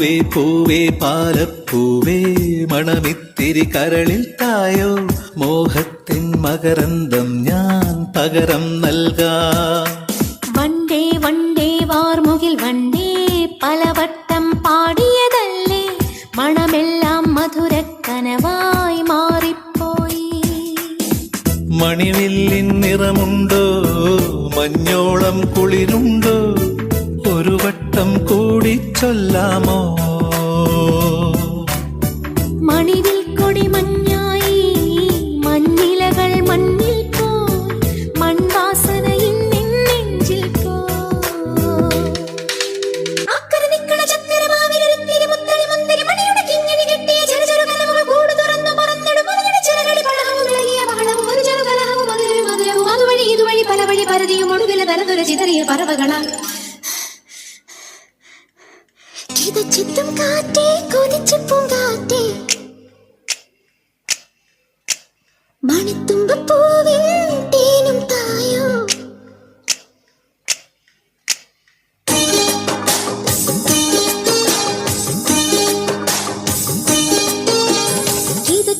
പൂവേ പൂവേ പാലപ്പൂവേ മണമിത്തിരി കരളിൽ തായോ മോഹത്തിൻ മകരന്തം ഞാൻ പകരം നൽകാം. വണ്ടേ വണ്ടേ വാർമുകിൽ വണ്ടേ പലവട്ടം പാടിയതല്ലേ മണമെല്ലാം മധുരക്കനവായി മാറിപ്പോയി. മണിവില്ലിൻ നിറമുണ്ടോ മഞ്ഞോളം കുളിരുണ്ടോ ഒരു വട്ടം കൂടി ചൊല്ലാമോ. മണിവിൽ കൊടി മഞ്ഞായി മഞ്ഞിലകൾ മണ്ണിൽ പോയി മൺവാസന നെഞ്ചിൽ പലവഴി പരതിയും ഒടുവിലെ തലതുര ചിതറിയ പറവകളാ. ചിത്തും കാറ്റേ കൊതിച്ചു പൂങ്കാറ്റേ മണിത്തുമ്പൂവിൽ തേനും തായോ.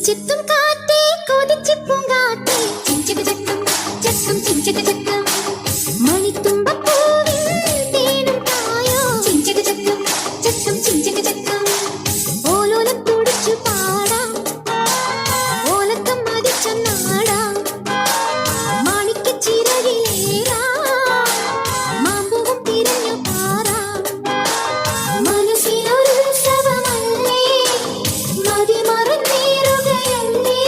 ചിത്തും കാറ്റേ കൊതിച്ചു പൂങ്കാറ്റേ ചിഞ്ചക ചക്കം ചക്കം ചിഞ്ചക ചക്കം മണിത്തുമ്പൂവിൽ തേനും തായോ. ചിഞ്ചക ചക്കം ചക്കം ചിഞ്ചക ചക്കം ഓലോലം തുടിച്ചു പാടാം ഓലക്കം മതിച്ചൊന്നാടാം മാണിക്കച്ചിറകിലേറാം മാമ്പൂവും തിരഞ്ഞു പാറാം. മനസ്സിലൊരു ഉത്സവമല്ലേ മതിമറന്നേറുകയല്ലേ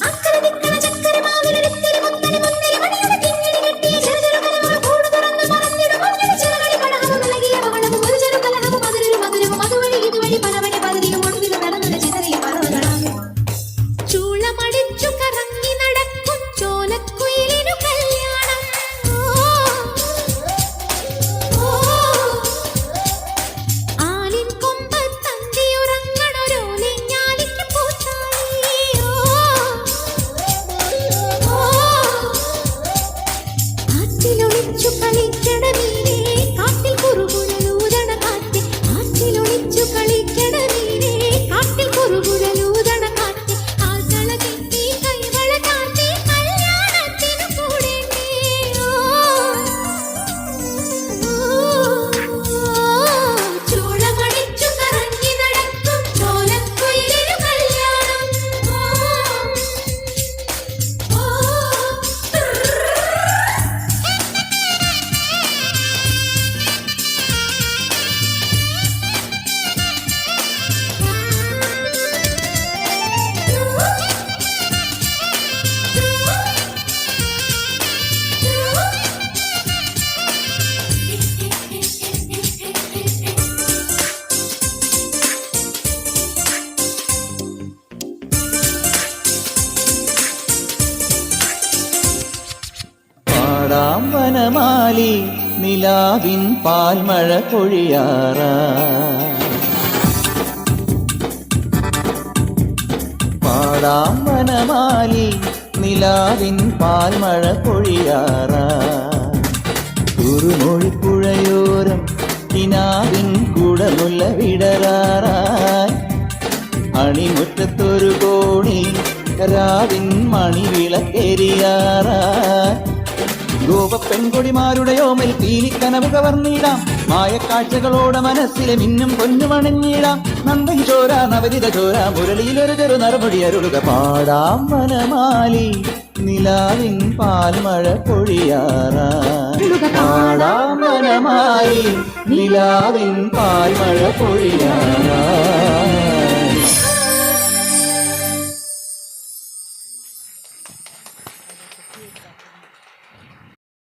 അക്കരദിക്കണ ചക്കരമാവിലൊരുത്തിരി മുത്തരി മുന്തിരി മണിയുടെ കിങ്ങിണി കെട്ടിയ ചെറുചെറുകലമുറ കൂട് തുറന്ന് പറന്നിടും മഞ്ഞിട ചിറകടി പടഹവും നൽകിയ ബഹളവും ഒരു ചെറുകലഹവും മധുരവും മധുരവും അതുവഴി ഇതുവഴി പലവഴി പലതിയും ഒടുവിൽ നടന്നത് ചിതറിയ പറവകളാം. ചൂളമടിച്ചു കറങ്ങി നടക്കും ചോലക്കുയിലിനു കല്യാണം. ആലിൻ കൊമ്പത്തന്തിയുറങ്ങണൊരോലിഞ്ഞാലിക്ക് പൂത്താലി. ആറ്റിലൊളിച്ചു കളിക്കണ മീനേ കാട്ടിൽ കുറുകുഴലൂതണ കാറ്റ്. ആറ്റിലൊളിച്ചു കളിക്കണ മീനേ കാട്ടിൽ കുറുകുഴലൂതണ കാറ്റ്. ആൾക്കള കെട്ടി കൈവള കാട്ടി കല്യാണത്തിനു കൂടേണ്ടേ. ചൂളമടിച്ചു കറങ്ങി നടക്കും ചോലക്കുയിലിനു കല്യാണം. പാടാം വനമാലി നിലാവിൻ പാൽമഴ പൊഴിയാറാ. പാടാം വനമാലി നിലാവിൻ പാൽമഴ പൊഴിയാറാ. കുറുമൊഴിപ്പുഴയോരം കിനാവിൻ കുടമുല്ല വിടരാറായി അണിമുറ്റത്തൊരു കോണി രാവിൻ മണിവിളക്കെരിയാറായി. ഗോപ പെൺകൊടിമാരുടെ ഓമൽ പീലിക്കനവ് കവർന്നിടാം മായക്കാഴ്ചകളോടെ മനസ്സിലെ മിന്നും പൊന്നുമണിഞ്ഞിടാം. നന്ദൻ ചോര നവരിത ചോര മുരളിയിലൊരു ചെറു നറുപടി അരുളുക. പാടാം വനമാലി നിലാവിൻ പാൽമഴ പൊഴിയാറാ. പാടാം വനമാലി നിലാവിൻ പാൽമഴ പൊഴിയാറാ.